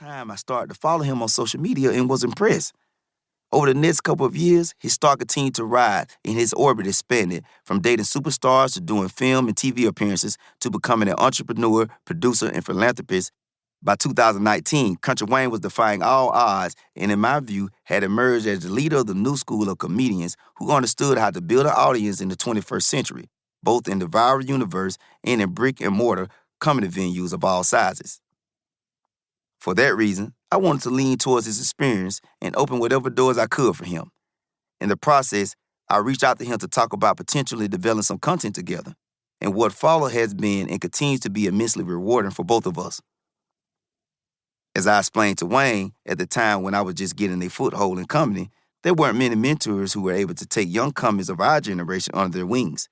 time, I started to follow him on social media and was impressed. Over the next couple of years, his star continued to rise and his orbit expanded from dating superstars to doing film and TV appearances to becoming an entrepreneur, producer, and philanthropist. By 2019, Country Wayne was defying all odds and, in my view, had emerged as the leader of the new school of comedians who understood how to build an audience in the 21st century, both in the viral universe and in brick-and-mortar comedy venues of all sizes. For that reason, I wanted to lean towards his experience and open whatever doors I could for him. In the process, I reached out to him to talk about potentially developing some content together, and what followed has been and continues to be immensely rewarding for both of us. As I explained to Wayne, at the time when I was just getting a foothold in comedy, there weren't many mentors who were able to take young comics of our generation under their wings.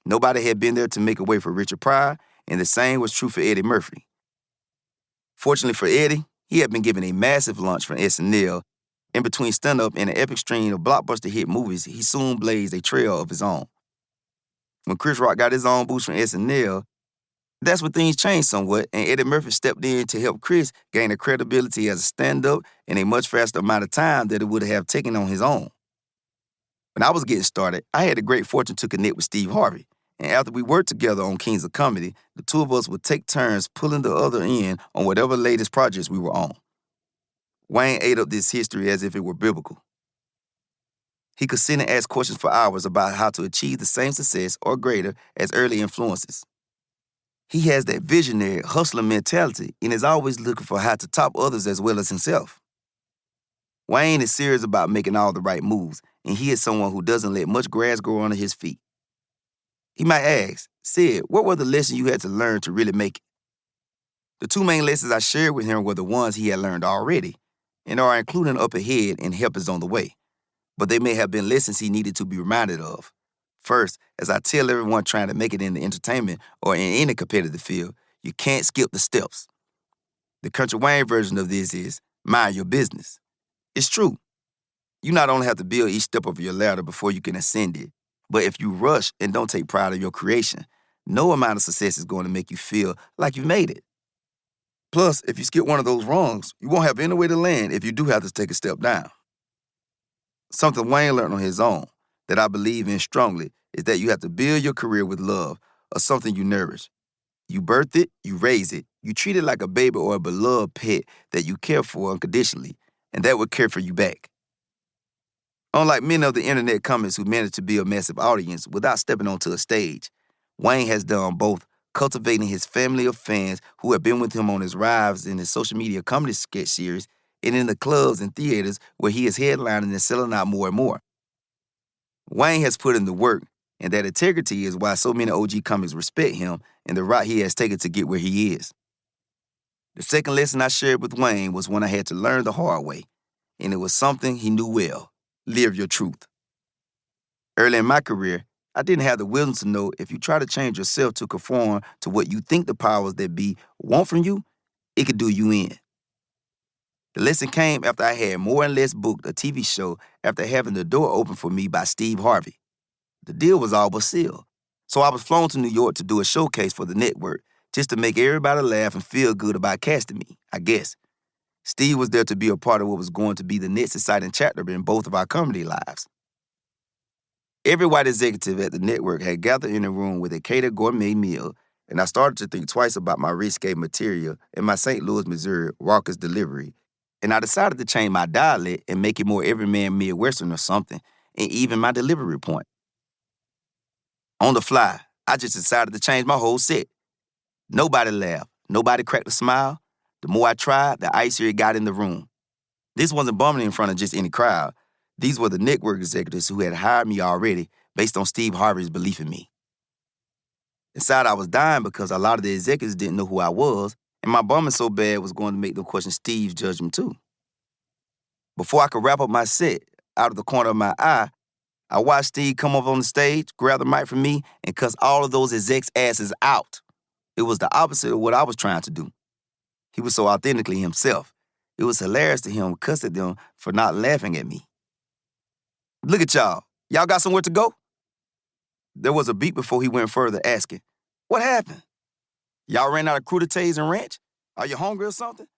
Nobody had been there to make a way for Richard Pryor, and the same was true for Eddie Murphy. Fortunately for Eddie, he had been given a massive launch from SNL. In between stand-up and an epic string of blockbuster hit movies, he soon blazed a trail of his own. When Chris Rock got his own boost from SNL, that's when things changed somewhat, and Eddie Murphy stepped in to help Chris gain a credibility as a stand-up in a much faster amount of time than it would have taken on his own. When I was getting started, I had the great fortune to connect with Steve Harvey. And after we worked together on Kings of Comedy, the two of us would take turns pulling the other in on whatever latest projects we were on. Wayne ate up this history as if it were biblical. He could sit and ask questions for hours about how to achieve the same success or greater as early influences. He has that visionary, hustler mentality and is always looking for how to top others as well as himself. Wayne is serious about making all the right moves, and he is someone who doesn't let much grass grow under his feet. He might ask, Sid, what were the lessons you had to learn to really make it? The two main lessons I shared with him were the ones he had learned already, and are including up ahead and help is on the way. But they may have been lessons he needed to be reminded of. First, as I tell everyone trying to make it in the entertainment or in any competitive field, you can't skip the steps. The Country Wayne version of this is, mind your business. It's true. You not only have to build each step of your ladder before you can ascend it, but if you rush and don't take pride in your creation, no amount of success is going to make you feel like you made it. Plus, if you skip one of those rungs, you won't have any way to land if you do have to take a step down. Something Wayne learned on his own that I believe in strongly is that you have to build your career with love or something you nourish. You birth it, you raise it, you treat it like a baby or a beloved pet that you care for unconditionally, and that will care for you back. Unlike many of the internet comics who managed to build a massive audience without stepping onto a stage, Wayne has done both, cultivating his family of fans who have been with him on his rides in his social media comedy sketch series and in the clubs and theaters where he is headlining and selling out more and more. Wayne has put in the work, and that integrity is why so many OG comics respect him and the route he has taken to get where he is. The second lesson I shared with Wayne was one I had to learn the hard way, and it was something he knew well. Live your truth. Early in my career, I didn't have the wisdom to know if you try to change yourself to conform to what you think the powers that be want from you, it could do you in. The lesson came after I had more and less booked a TV show after having the door opened for me by Steve Harvey. The deal was all but sealed, so I was flown to New York to do a showcase for the network just to make everybody laugh and feel good about casting me, I guess. Steve was there to be a part of what was going to be the next exciting chapter in both of our comedy lives. Every white executive at the network had gathered in a room with a catered gourmet meal, and I started to think twice about my risque material and my St. Louis, Missouri raucous delivery, and I decided to change my dialect and make it more everyman Midwestern or something, and even my delivery point. On the fly, I just decided to change my whole set. Nobody laughed, nobody cracked a smile. The more I tried, the icier it got in the room. This wasn't bumming in front of just any crowd. These were the network executives who had hired me already based on Steve Harvey's belief in me. Inside, I was dying because a lot of the executives didn't know who I was, and my bumming so bad was going to make them question Steve's judgment too. Before I could wrap up my set, out of the corner of my eye, I watched Steve come up on the stage, grab the mic from me, and cuss all of those execs' asses out. It was the opposite of what I was trying to do. He was so authentically himself. It was hilarious to him cuss at them for not laughing at me. Look at y'all. Y'all got somewhere to go? There was a beat before he went further, asking, what happened? Y'all ran out of crudités and ranch? Are you hungry or something?